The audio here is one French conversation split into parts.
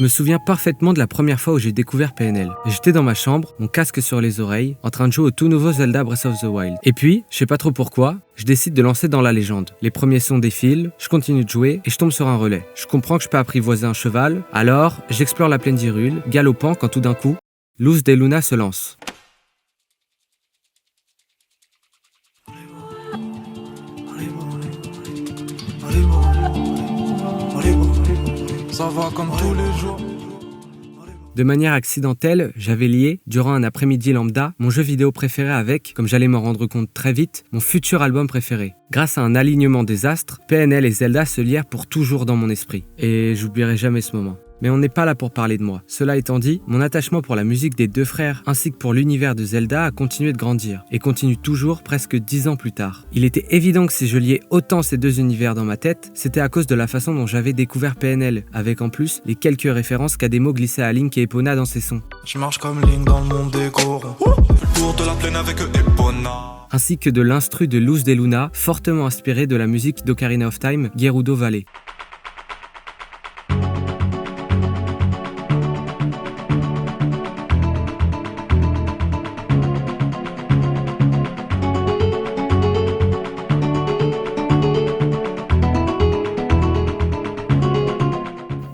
Je me souviens parfaitement de la première fois où j'ai découvert PNL. J'étais dans ma chambre, mon casque sur les oreilles, en train de jouer au tout nouveau Zelda Breath of the Wild. Et puis, je sais pas trop pourquoi, je décide de lancer dans la légende. Les premiers sons défilent, je continue de jouer et je tombe sur un relais. Je comprends que je peux apprivoiser un cheval, alors j'explore la plaine d'Hyrule, galopant quand tout d'un coup, Luz de Luna se lance. Ça va comme tous les jours. De manière accidentelle, j'avais lié, durant un après-midi lambda, mon jeu vidéo préféré avec, comme j'allais m'en rendre compte très vite, mon futur album préféré. Grâce à un alignement des astres, PNL et Zelda se lièrent pour toujours dans mon esprit. Et j'oublierai jamais ce moment. Mais on n'est pas là pour parler de moi. Cela étant dit, mon attachement pour la musique des deux frères ainsi que pour l'univers de Zelda a continué de grandir et continue toujours presque 10 ans plus tard. Il était évident que si je liais autant ces deux univers dans ma tête, c'était à cause de la façon dont j'avais découvert PNL, avec en plus les quelques références qu'Ademo glissait à Link et Epona dans ses sons. Je marche comme Link dans le monde des corons. Le tour de la plaine avec Epona. Ainsi que de l'instru de Luz de Luna, fortement inspiré de la musique d'Ocarina of Time, Gerudo Valley.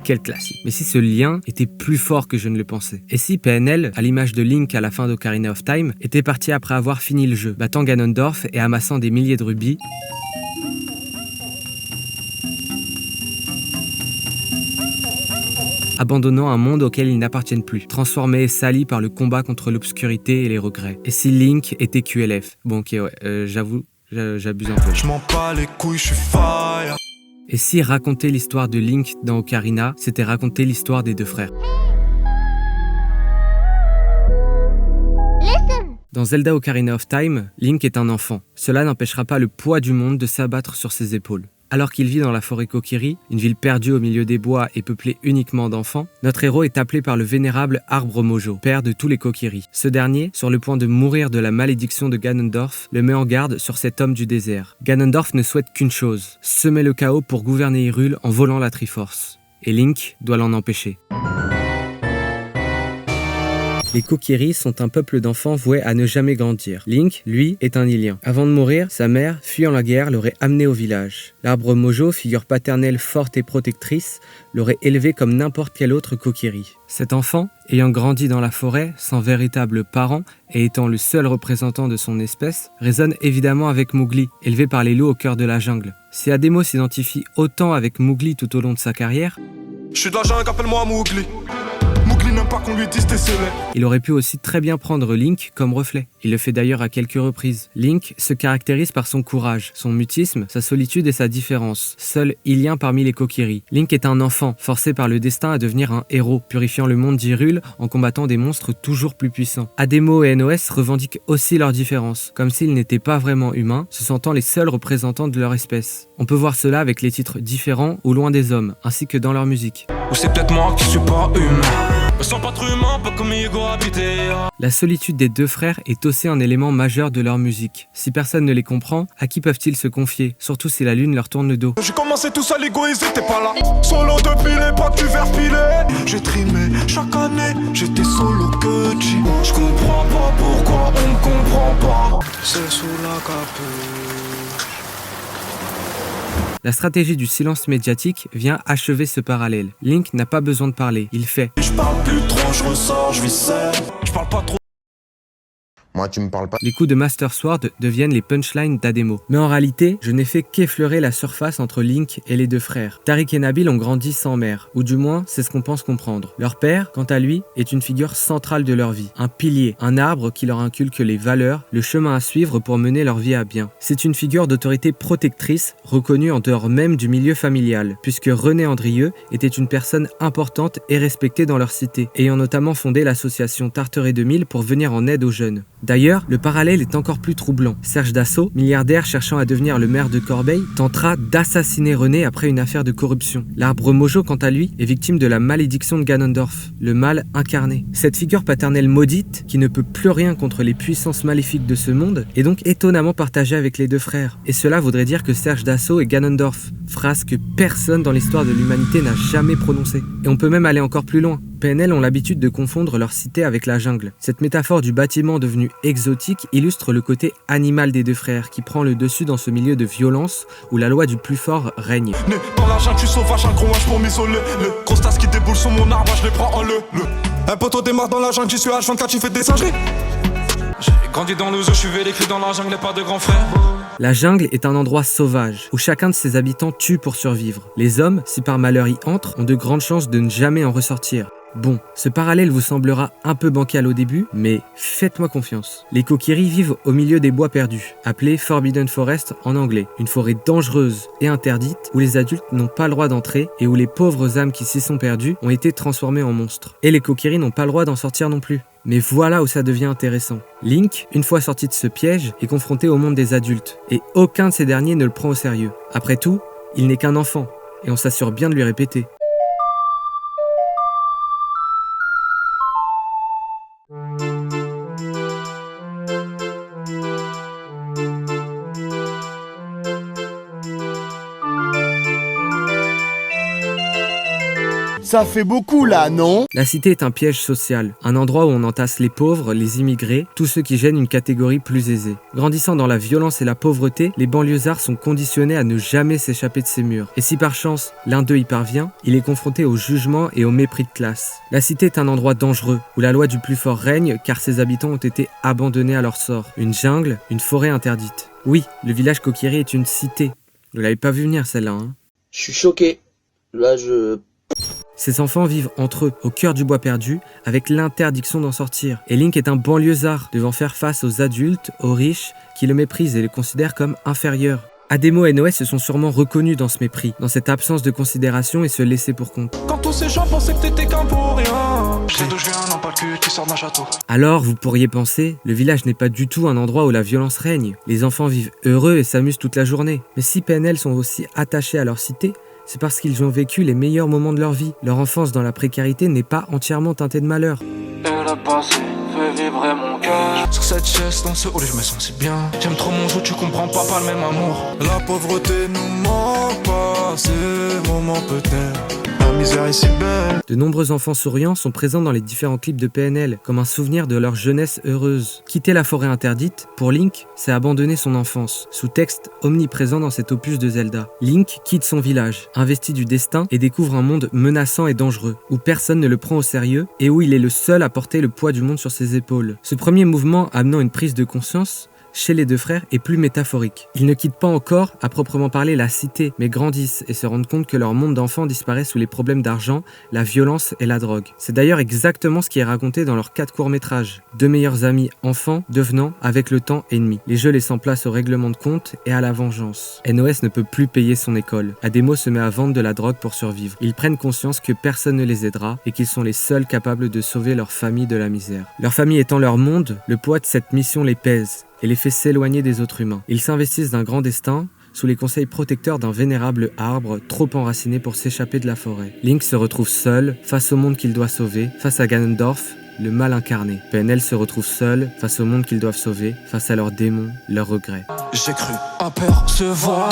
Quel classique. Mais si ce lien était plus fort que je ne le pensais? Et si PNL, à l'image de Link à la fin d'Ocarina of Time, était parti après avoir fini le jeu, battant Ganondorf et amassant des milliers de rubis, abandonnant un monde auquel ils n'appartiennent plus, transformés et salis par le combat contre l'obscurité et les regrets. Et si Link était QLF? Bon ok ouais, j'avoue, j'abuse un peu. Je m'en bats les couilles, je suis fire. Et si raconter l'histoire de Link dans Ocarina, c'était raconter l'histoire des deux frères. Dans Zelda Ocarina of Time, Link est un enfant. Cela n'empêchera pas le poids du monde de s'abattre sur ses épaules. Alors qu'il vit dans la forêt Kokiri, une ville perdue au milieu des bois et peuplée uniquement d'enfants, notre héros est appelé par le vénérable Arbre Mojo, père de tous les Kokiri. Ce dernier, sur le point de mourir de la malédiction de Ganondorf, le met en garde sur cet homme du désert. Ganondorf ne souhaite qu'une chose, semer le chaos pour gouverner Hyrule en volant la Triforce. Et Link doit l'en empêcher. Les Kokiri sont un peuple d'enfants voués à ne jamais grandir. Link, lui, est un Ilien. Avant de mourir, sa mère, fuyant la guerre, l'aurait amené au village. L'arbre Mojo, figure paternelle forte et protectrice, l'aurait élevé comme n'importe quel autre Kokiri. Cet enfant, ayant grandi dans la forêt, sans véritable parent et étant le seul représentant de son espèce, résonne évidemment avec Mowgli, élevé par les loups au cœur de la jungle. Si Ademo s'identifie autant avec Mowgli tout au long de sa carrière, je suis de la jungle, appelle-moi Mowgli. Mowgli n'aime pas qu'on lui dise tes célèbres. Il aurait pu aussi très bien prendre Link comme reflet. Il le fait d'ailleurs à quelques reprises. Link se caractérise par son courage, son mutisme, sa solitude et sa différence. Seul Ilien parmi les Kokiri. Link est un enfant, forcé par le destin à devenir un héros, purifiant le monde d'Hyrule en combattant des monstres toujours plus puissants. Ademo et NOS revendiquent aussi leurs différences, comme s'ils n'étaient pas vraiment humains, se sentant les seuls représentants de leur espèce. On peut voir cela avec les titres Différents ou Loin des hommes, ainsi que dans leur musique. Ou c'est peut-être moi qui suis pas humain. Me sens pas trop humain, pas comme Hugo habité. La solitude des deux frères est aussi un élément majeur de leur musique. Si personne ne les comprend, à qui peuvent-ils se confier, surtout si la lune leur tourne le dos? J'ai commencé tout seul, égoïsé, t'es pas là. Solo depuis l'époque du verre pilé. J'ai trimé chaque année, j'étais solo que G. Je comprends pas pourquoi on me comprend pas. C'est sous la capuche. La stratégie du silence médiatique vient achever ce parallèle. Link n'a pas besoin de parler, il fait. Je parle plus trop, je ressors, je vis seul. Je parle pas trop. Moi, tu me parles pas. Les coups de Master Sword deviennent les punchlines d'Ademo. Mais en réalité, je n'ai fait qu'effleurer la surface entre Link et les deux frères. Tariq et Nabil ont grandi sans mère, ou du moins, c'est ce qu'on pense comprendre. Leur père, quant à lui, est une figure centrale de leur vie. Un pilier, un arbre qui leur inculque les valeurs, le chemin à suivre pour mener leur vie à bien. C'est une figure d'autorité protectrice, reconnue en dehors même du milieu familial, puisque René Andrieux était une personne importante et respectée dans leur cité, ayant notamment fondé l'association Tarteret 2000 pour venir en aide aux jeunes. D'ailleurs, le parallèle est encore plus troublant. Serge Dassault, milliardaire cherchant à devenir le maire de Corbeil, tentera d'assassiner René après une affaire de corruption. L'arbre Mojo, quant à lui, est victime de la malédiction de Ganondorf, le mal incarné. Cette figure paternelle maudite, qui ne peut plus rien contre les puissances maléfiques de ce monde, est donc étonnamment partagée avec les deux frères. Et cela voudrait dire que Serge Dassault est Ganondorf, phrase que personne dans l'histoire de l'humanité n'a jamais prononcée. Et on peut même aller encore plus loin. PNL ont l'habitude de confondre leur cité avec la jungle. Cette métaphore du bâtiment devenu exotique illustre le côté animal des deux frères qui prend le dessus dans ce milieu de violence où la loi du plus fort règne. Né dans la jungle, tu sauvage, un gros âge pour m'isoler. Le gros stas qui déboule sur mon arbre, je les prends en le. Un poteau démarre dans la jungle, j'y suis H24, tu fais des singeries. J'ai grandi dans le zoo, je suis vécu dans la jungle, pas de grands frères. La jungle est un endroit sauvage, où chacun de ses habitants tue pour survivre. Les hommes, si par malheur y entrent, ont de grandes chances de ne jamais en ressortir. Bon, ce parallèle vous semblera un peu bancal au début, mais faites-moi confiance. Les Kokiri vivent au milieu des bois perdus, appelés Forbidden Forest en anglais. Une forêt dangereuse et interdite, où les adultes n'ont pas le droit d'entrer et où les pauvres âmes qui s'y sont perdues ont été transformées en monstres. Et les Kokiri n'ont pas le droit d'en sortir non plus. Mais voilà où ça devient intéressant. Link, une fois sorti de ce piège, est confronté au monde des adultes, et aucun de ces derniers ne le prend au sérieux. Après tout, il n'est qu'un enfant, et on s'assure bien de lui répéter. Ça fait beaucoup là, non? La cité est un piège social, un endroit où on entasse les pauvres, les immigrés, tous ceux qui gênent une catégorie plus aisée. Grandissant dans la violence et la pauvreté, les banlieusards sont conditionnés à ne jamais s'échapper de ces murs. Et si par chance, l'un d'eux y parvient, il est confronté au jugement et au mépris de classe. La cité est un endroit dangereux, où la loi du plus fort règne car ses habitants ont été abandonnés à leur sort. Une jungle, une forêt interdite. Oui, le village Kokiri est une cité. Vous l'avez pas vu venir celle-là, hein? Je suis choqué. Là, Ces enfants vivent entre eux, au cœur du bois perdu, avec l'interdiction d'en sortir. Et Link est un banlieusard, devant faire face aux adultes, aux riches, qui le méprisent et le considèrent comme inférieur. Ademo et Noé se sont sûrement reconnus dans ce mépris, dans cette absence de considération et ce laisser pour compte. Quand tous ces gens pensaient que t'étais qu'un pour rien. Je sais d'où je viens, non pas le cul qui sort d'un château. Alors, vous pourriez penser, le village n'est pas du tout un endroit où la violence règne. Les enfants vivent heureux et s'amusent toute la journée. Mais si PNL sont aussi attachés à leur cité, c'est parce qu'ils ont vécu les meilleurs moments de leur vie. Leur enfance dans la précarité n'est pas entièrement teintée de malheur. Et le passé fait vibrer mon cœur. Sur cette chaise, dans ce hall, je me sens si bien. J'aime trop mon jeu, tu comprends pas le même amour. La pauvreté nous manque pas, ces moments peut-être. La misère est si belle. De nombreux enfants souriants sont présents dans les différents clips de PNL, comme un souvenir de leur jeunesse heureuse. Quitter la forêt interdite, pour Link, c'est abandonner son enfance, sous-texte omniprésent dans cet opus de Zelda. Link quitte son village, investi du destin, et découvre un monde menaçant et dangereux, où personne ne le prend au sérieux, et où il est le seul à porter le poids du monde sur ses épaules. Ce premier mouvement amenant une prise de conscience, chez les deux frères, est plus métaphorique. Ils ne quittent pas encore, à proprement parler, la cité, mais grandissent et se rendent compte que leur monde d'enfants disparaît sous les problèmes d'argent, la violence et la drogue. C'est d'ailleurs exactement ce qui est raconté dans leurs 4 courts-métrages. Deux meilleurs amis enfants devenant, avec le temps, ennemis. Les jeux laissant place au règlement de compte et à la vengeance. NOS ne peut plus payer son école. Ademo se met à vendre de la drogue pour survivre. Ils prennent conscience que personne ne les aidera et qu'ils sont les seuls capables de sauver leur famille de la misère. Leur famille étant leur monde, le poids de cette mission les pèse et les fait s'éloigner des autres humains. Ils s'investissent d'un grand destin, sous les conseils protecteurs d'un vénérable arbre trop enraciné pour s'échapper de la forêt. Link se retrouve seul, face au monde qu'il doit sauver, face à Ganondorf, le mal incarné. PNL se retrouve seul, face au monde qu'ils doivent sauver, face à leurs démons, leurs regrets. J'ai cru apercevoir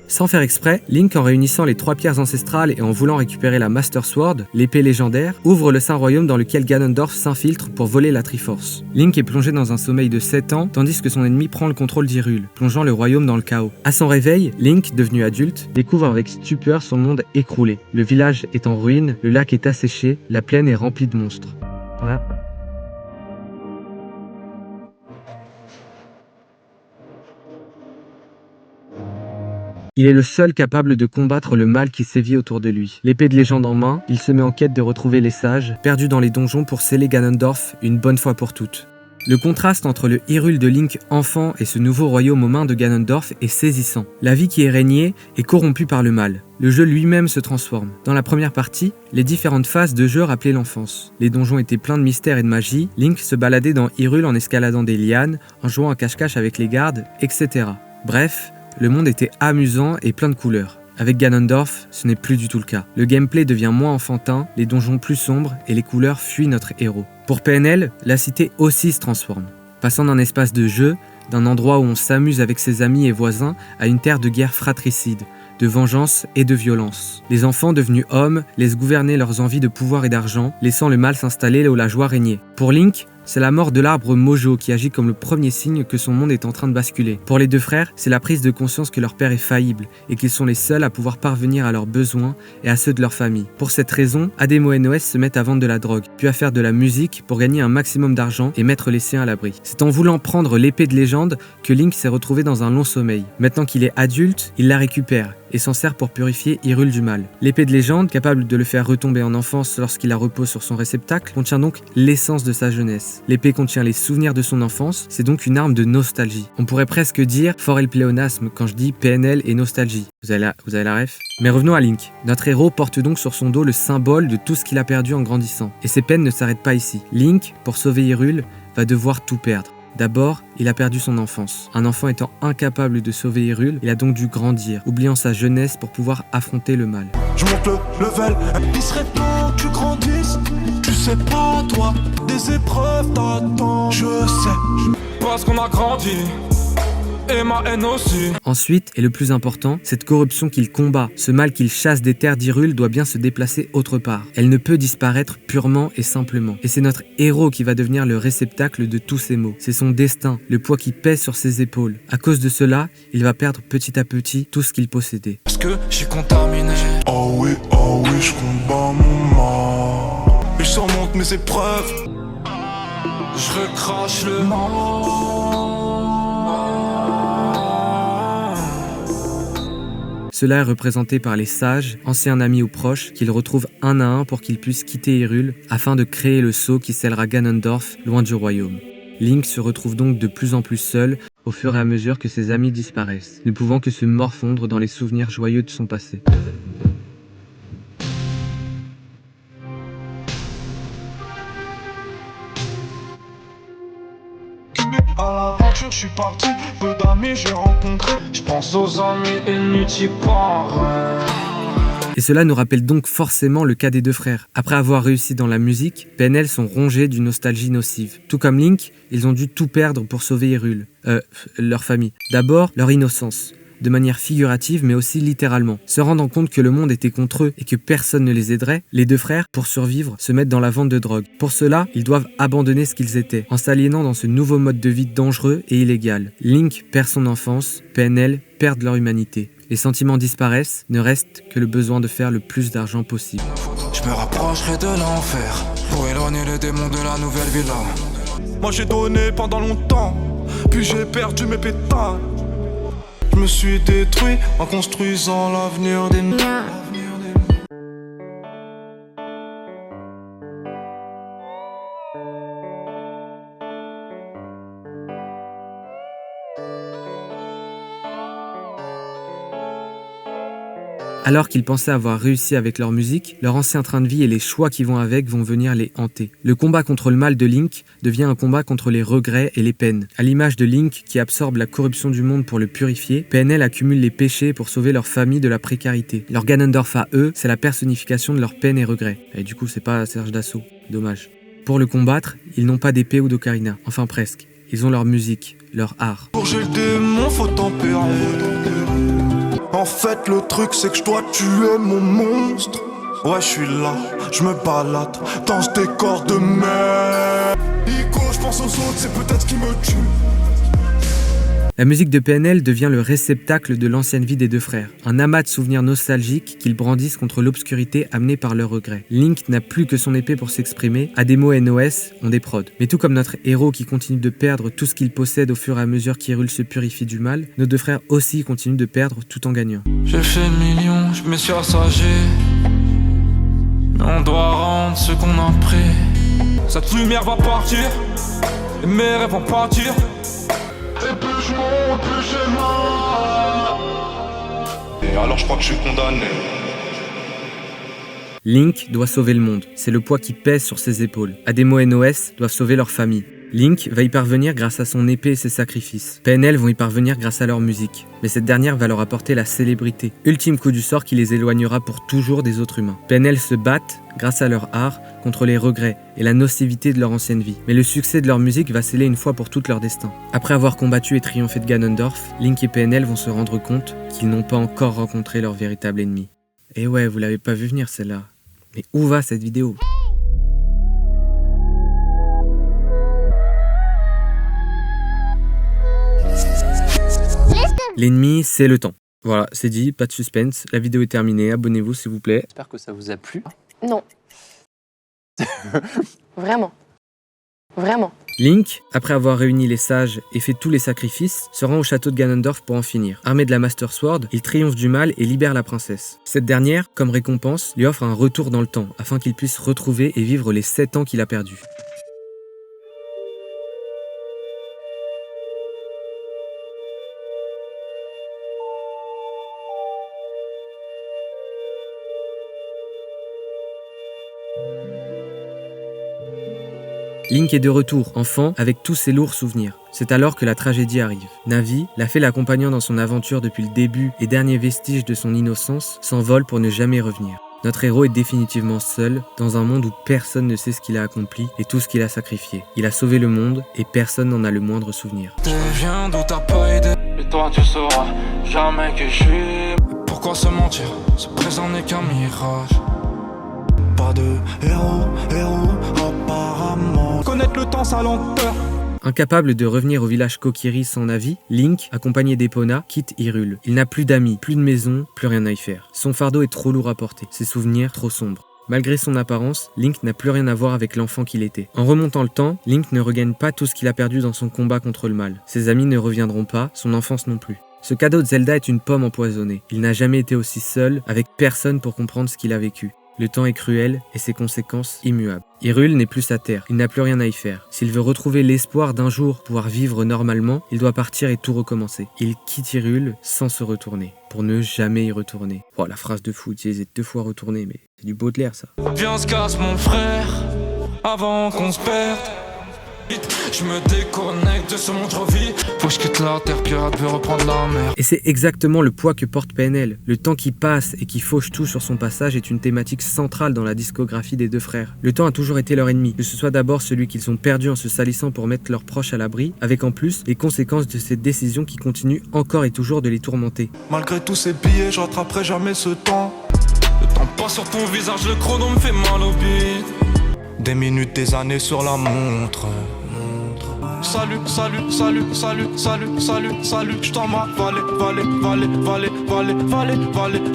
Sans faire exprès, Link, en réunissant les 3 pierres ancestrales et en voulant récupérer la Master Sword, l'épée légendaire, ouvre le Saint Royaume dans lequel Ganondorf s'infiltre pour voler la Triforce. Link est plongé dans un sommeil de 7 ans, tandis que son ennemi prend le contrôle d'Hyrule, plongeant le royaume dans le chaos. À son réveil, Link, devenu adulte, découvre avec stupeur son monde écroulé. Le village est en ruine, le lac est asséché, la plaine est remplie de monstres. Voilà. Il est le seul capable de combattre le mal qui sévit autour de lui. L'épée de légende en main, il se met en quête de retrouver les sages, perdus dans les donjons pour sceller Ganondorf une bonne fois pour toutes. Le contraste entre le Hyrule de Link enfant et ce nouveau royaume aux mains de Ganondorf est saisissant. La vie qui est régnée est corrompue par le mal. Le jeu lui-même se transforme. Dans la première partie, les différentes phases de jeu rappelaient l'enfance. Les donjons étaient pleins de mystères et de magie, Link se baladait dans Hyrule en escaladant des lianes, en jouant à cache-cache avec les gardes, etc. Bref, le monde était amusant et plein de couleurs. Avec Ganondorf, ce n'est plus du tout le cas. Le gameplay devient moins enfantin, les donjons plus sombres et les couleurs fuient notre héros. Pour PNL, la cité aussi se transforme, passant d'un espace de jeu, d'un endroit où on s'amuse avec ses amis et voisins, à une terre de guerre fratricide, de vengeance et de violence. Les enfants devenus hommes laissent gouverner leurs envies de pouvoir et d'argent, laissant le mal s'installer là où la joie régnait. Pour Link, c'est la mort de l'arbre Mojo qui agit comme le premier signe que son monde est en train de basculer. Pour les deux frères, c'est la prise de conscience que leur père est faillible et qu'ils sont les seuls à pouvoir parvenir à leurs besoins et à ceux de leur famille. Pour cette raison, Ademo et Noès se mettent à vendre de la drogue, puis à faire de la musique pour gagner un maximum d'argent et mettre les siens à l'abri. C'est en voulant prendre l'épée de légende que Link s'est retrouvé dans un long sommeil. Maintenant qu'il est adulte, il la récupère et s'en sert pour purifier Hyrule du mal. L'épée de légende, capable de le faire retomber en enfance lorsqu'il la repose sur son réceptacle, contient donc l'essence de sa jeunesse. L'épée contient les souvenirs de son enfance, c'est donc une arme de nostalgie. On pourrait presque dire fort est le pléonasme quand je dis PNL et nostalgie. Vous avez la ref ? Mais revenons à Link. Notre héros porte donc sur son dos le symbole de tout ce qu'il a perdu en grandissant. Et ses peines ne s'arrêtent pas ici. Link, pour sauver Hyrule, va devoir tout perdre. D'abord, il a perdu son enfance. Un enfant étant incapable de sauver Hyrule, il a donc dû grandir, oubliant sa jeunesse pour pouvoir affronter le mal. Je monte le level, il serait temps que tu grandisses. Tu sais pas toi, des épreuves t'attendent. Je sais, parce qu'on a grandi. Et ma haine aussi. Ensuite, et le plus important, cette corruption qu'il combat, ce mal qu'il chasse des terres d'Hyrule doit bien se déplacer autre part. Elle ne peut disparaître purement et simplement. Et c'est notre héros qui va devenir le réceptacle de tous ces maux. C'est son destin, le poids qui pèse sur ses épaules. À cause de cela, il va perdre petit à petit tout ce qu'il possédait. Parce que je suis contaminé. Oh oui, je combats mon mal. Et je surmonte mes épreuves. Je recrache le mal. Cela est représenté par les sages, anciens amis ou proches, qu'ils retrouvent un à un pour qu'ils puissent quitter Hyrule afin de créer le sceau qui scellera Ganondorf loin du royaume. Link se retrouve donc de plus en plus seul au fur et à mesure que ses amis disparaissent, ne pouvant que se morfondre dans les souvenirs joyeux de son passé. À l'aventure, je suis parti, peu d'amis j'ai rencontré. Je pense aux amis ennemis, t'y penses. Et cela nous rappelle donc forcément le cas des deux frères. Après avoir réussi dans la musique, PNL sont rongés d'une nostalgie nocive. Tout comme Link, ils ont dû tout perdre pour sauver Hyrule. Leur famille. D'abord, leur innocence. De manière figurative mais aussi littéralement. Se rendant compte que le monde était contre eux et que personne ne les aiderait, les deux frères, pour survivre, se mettent dans la vente de drogue. Pour cela, ils doivent abandonner ce qu'ils étaient, en s'aliénant dans ce nouveau mode de vie dangereux et illégal. Link perd son enfance, PNL perdent leur humanité. Les sentiments disparaissent, ne reste que le besoin de faire le plus d'argent possible. Je me rapprocherai de l'enfer pour éloigner les démons de la nouvelle villa. Moi j'ai donné pendant longtemps, puis j'ai perdu mes pétales. Je me suis détruit en construisant l'avenir des miens. Alors qu'ils pensaient avoir réussi avec leur musique, leur ancien train de vie et les choix qui vont avec vont venir les hanter. Le combat contre le mal de Link devient un combat contre les regrets et les peines. À l'image de Link qui absorbe la corruption du monde pour le purifier, PNL accumule les péchés pour sauver leur famille de la précarité. Leur Ganondorf à eux, c'est la personnification de leurs peines et regrets. Et du coup, c'est pas Serge Dassault. Dommage. Pour le combattre, ils n'ont pas d'épée ou d'ocarina. Enfin presque. Ils ont leur musique, leur art. Pour j'ai le démon, faut tempérer. En fait, le truc, c'est que je dois tuer mon monstre. Ouais, je suis là, je me balade dans ce décor de merde. Ico, je pense aux autres, c'est peut-être ce qui me tue. La musique de PNL devient le réceptacle de l'ancienne vie des deux frères, un amas de souvenirs nostalgiques qu'ils brandissent contre l'obscurité amenée par leurs regrets. Link n'a plus que son épée pour s'exprimer, Ademo et Noès ont des prods. Mais tout comme notre héros qui continue de perdre tout ce qu'il possède au fur et à mesure qu'Hyrule se purifie du mal, nos deux frères aussi continuent de perdre tout en gagnant. J'ai fait le million, je me suis assagé. Mais on doit rendre ce qu'on a pris. Cette lumière va partir, et mes rêves vont partir. Et plus je monte, plus j'ai mal. Et alors je crois que je suis condamné. Link doit sauver le monde, c'est le poids qui pèse sur ses épaules. Ademo et Noès doivent sauver leur famille. Link va y parvenir grâce à son épée et ses sacrifices. PNL vont y parvenir grâce à leur musique. Mais cette dernière va leur apporter la célébrité, ultime coup du sort qui les éloignera pour toujours des autres humains. PNL se battent, grâce à leur art, contre les regrets et la nocivité de leur ancienne vie. Mais le succès de leur musique va sceller une fois pour toutes leur destin. Après avoir combattu et triomphé de Ganondorf, Link et PNL vont se rendre compte qu'ils n'ont pas encore rencontré leur véritable ennemi. Et ouais, vous l'avez pas vu venir celle-là. Mais où va cette vidéo ? L'ennemi, c'est le temps. Voilà, c'est dit, pas de suspense, la vidéo est terminée, abonnez-vous s'il vous plaît. J'espère que ça vous a plu. Non. Vraiment. Vraiment. Link, après avoir réuni les sages et fait tous les sacrifices, se rend au château de Ganondorf pour en finir. Armé de la Master Sword, il triomphe du mal et libère la princesse. Cette dernière, comme récompense, lui offre un retour dans le temps, afin qu'il puisse retrouver et vivre les 7 ans qu'il a perdus. Link est de retour, enfant, avec tous ses lourds souvenirs. C'est alors que la tragédie arrive. Navi, la fée l'accompagnant dans son aventure depuis le début et dernier vestige de son innocence, s'envole pour ne jamais revenir. Notre héros est définitivement seul, dans un monde où personne ne sait ce qu'il a accompli et tout ce qu'il a sacrifié. Il a sauvé le monde et personne n'en a le moindre souvenir. Deviens d'où t'as pas idée. Et toi tu sauras jamais que je suis. Pourquoi se mentir? Ce présent n'est qu'un mirage. Pas de héros apparemment. Connaître le temps, sa lenteur. Incapable de revenir au village Kokiri sans Navi, Link, accompagné d'Epona, quitte Hyrule. Il n'a plus d'amis, plus de maison, plus rien à y faire. Son fardeau est trop lourd à porter, ses souvenirs trop sombres. Malgré son apparence, Link n'a plus rien à voir avec l'enfant qu'il était. En remontant le temps, Link ne regagne pas tout ce qu'il a perdu dans son combat contre le mal. Ses amis ne reviendront pas, son enfance non plus. Ce cadeau de Zelda est une pomme empoisonnée. Il n'a jamais été aussi seul, avec personne pour comprendre ce qu'il a vécu. Le temps est cruel et ses conséquences immuables. Hyrule n'est plus sa terre, il n'a plus rien à y faire. S'il veut retrouver l'espoir d'un jour pouvoir vivre normalement, il doit partir et tout recommencer. Il quitte Hyrule sans se retourner, pour ne jamais y retourner. Oh, la phrase de fou utilisée 2 fois retourner, mais c'est du Baudelaire ça. Viens on se casse mon frère, avant qu'on se perde. Je me déconnecte de ce monde trop vite. Faut que je quitte la terre, pirate veut reprendre la mer. Et c'est exactement le poids que porte PNL. Le temps qui passe et qui fauche tout sur son passage est une thématique centrale dans la discographie des deux frères. Le temps a toujours été leur ennemi, que ce soit d'abord celui qu'ils ont perdu en se salissant pour mettre leurs proches à l'abri, avec en plus les conséquences de cette décision qui continue encore et toujours de les tourmenter. Malgré tous ces billets, je rattraperai jamais ce temps. Le temps passe sur ton visage, le chrono me fait mal au bide. Des minutes, des années sur la montre. Salut, je t'en bats, valet.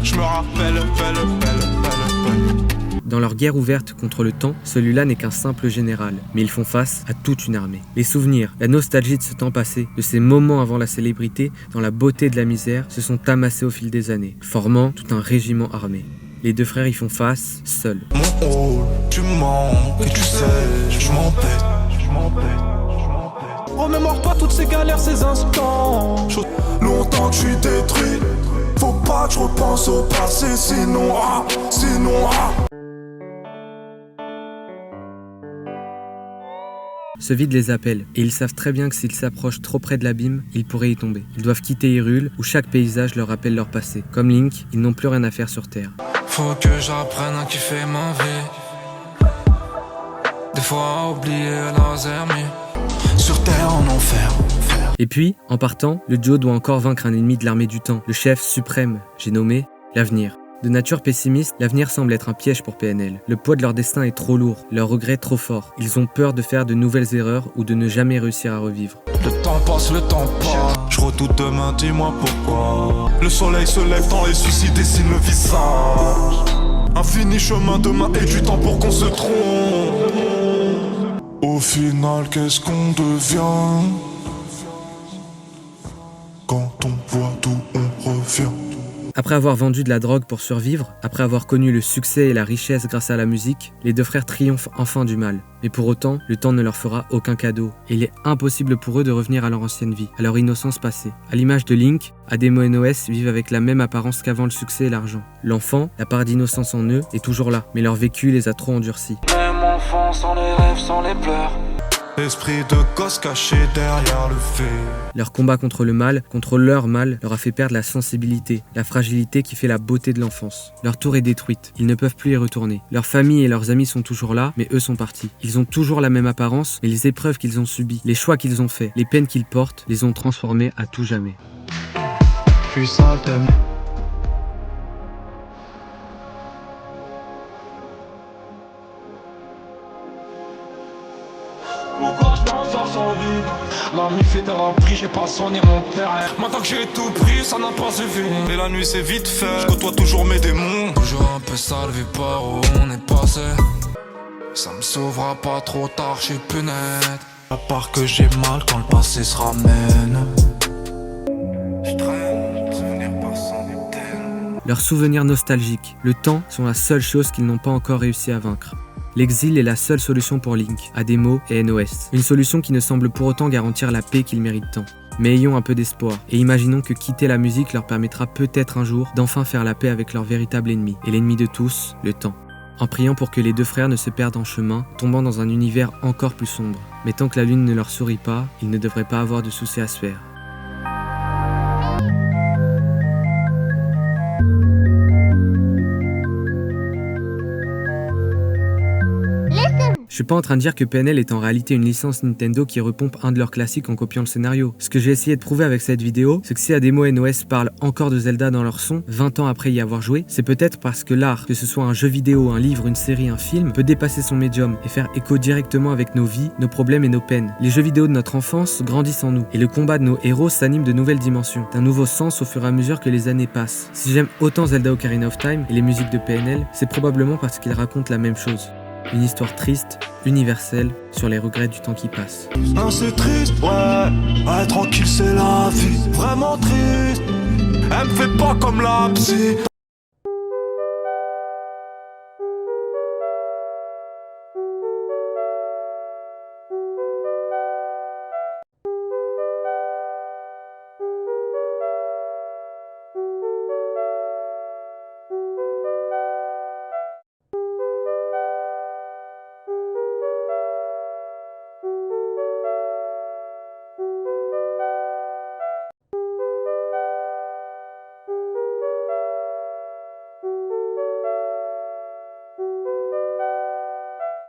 Je me rappelle, Dans leur guerre ouverte contre le temps, celui-là n'est qu'un simple général, mais ils font face à toute une armée. Les souvenirs, la nostalgie de ce temps passé, de ces moments avant la célébrité, dans la beauté de la misère, se sont amassés au fil des années, formant tout un régiment armé. Les deux frères y font face, seuls. Mon rôle, tu manques, et tu sais, je m'en pète. Remémore pas toutes ces galères, ces instants. Longtemps que je suis détruit. Faut pas que je repense au passé, sinon Ce vide les appelle, et ils savent très bien que s'ils s'approchent trop près de l'abîme, ils pourraient y tomber. Ils doivent quitter Hyrule, où chaque paysage leur rappelle leur passé. Comme Link, ils n'ont plus rien à faire sur Terre. Faut que j'apprenne à kiffer ma vie. Des fois à oublier leurs ennemis. Sur terre en enfer. Et puis, en partant, le duo doit encore vaincre un ennemi de l'armée du temps, le chef suprême, j'ai nommé l'avenir. De nature pessimiste, l'avenir semble être un piège pour PNL. Le poids de leur destin est trop lourd, leurs regrets trop forts. Ils ont peur de faire de nouvelles erreurs ou de ne jamais réussir à revivre. Le temps passe. Je redoute demain, dis-moi pourquoi. Le soleil se lève, tant les suicides dessinent le visage. Infini chemin demain et du temps pour qu'on se trompe. Au final, qu'est-ce qu'on devient quand on voit d'où on revient? Après avoir vendu de la drogue pour survivre, après avoir connu le succès et la richesse grâce à la musique, les deux frères triomphent enfin du mal. Mais pour autant, le temps ne leur fera aucun cadeau, et il est impossible pour eux de revenir à leur ancienne vie, à leur innocence passée. À l'image de Link, Ademo et Noès vivent avec la même apparence qu'avant le succès et l'argent. L'enfant, la part d'innocence en eux, est toujours là, mais leur vécu les a trop endurcis. Même enfant sans les rêves, sans les pleurs. Esprit de gosse caché derrière le fait. Leur combat contre le mal, contre leur mal, leur a fait perdre la sensibilité, la fragilité qui fait la beauté de l'enfance. Leur tour est détruite, ils ne peuvent plus y retourner. Leur famille et leurs amis sont toujours là, mais eux sont partis. Ils ont toujours la même apparence, mais les épreuves qu'ils ont subies, les choix qu'ils ont faits, les peines qu'ils portent, les ont transformés à tout jamais. Puis ça t'aime. Pourquoi je m'en sors sans vie? La nuit fait remplie, j'ai pas sonné mon père. Maintenant que j'ai tout pris, ça n'a pas suffi. Et la nuit c'est vite fait, je côtoie toujours mes démons. Toujours un peu sale vu par où on est passé. Ça me sauvera pas trop tard, je suis plus net. À part que j'ai mal quand le passé se ramène. Je traîne, souvenir passant d'éternel. Leurs souvenirs nostalgiques, le temps sont la seule chose qu'ils n'ont pas encore réussi à vaincre. L'exil est la seule solution pour Link, Ademo et NOS. Une solution qui ne semble pour autant garantir la paix qu'ils méritent tant. Mais ayons un peu d'espoir, et imaginons que quitter la musique leur permettra peut-être un jour d'enfin faire la paix avec leur véritable ennemi, et l'ennemi de tous, le temps. En priant pour que les deux frères ne se perdent en chemin, tombant dans un univers encore plus sombre. Mais tant que la lune ne leur sourit pas, ils ne devraient pas avoir de soucis à se faire. Je suis pas en train de dire que PNL est en réalité une licence Nintendo qui repompe un de leurs classiques en copiant le scénario. Ce que j'ai essayé de prouver avec cette vidéo, c'est que si Ademo et NOS parlent encore de Zelda dans leur son, 20 ans après y avoir joué, c'est peut-être parce que l'art, que ce soit un jeu vidéo, un livre, une série, un film, peut dépasser son médium et faire écho directement avec nos vies, nos problèmes et nos peines. Les jeux vidéo de notre enfance grandissent en nous, et le combat de nos héros s'anime de nouvelles dimensions, d'un nouveau sens au fur et à mesure que les années passent. Si j'aime autant Zelda Ocarina of Time et les musiques de PNL, c'est probablement parce qu'ils racontent la même chose. Une histoire triste, universelle, sur les regrets du temps qui passe. Non, c'est triste, ouais, tranquille c'est la vie. Vraiment triste, elle me fait pas comme la psy.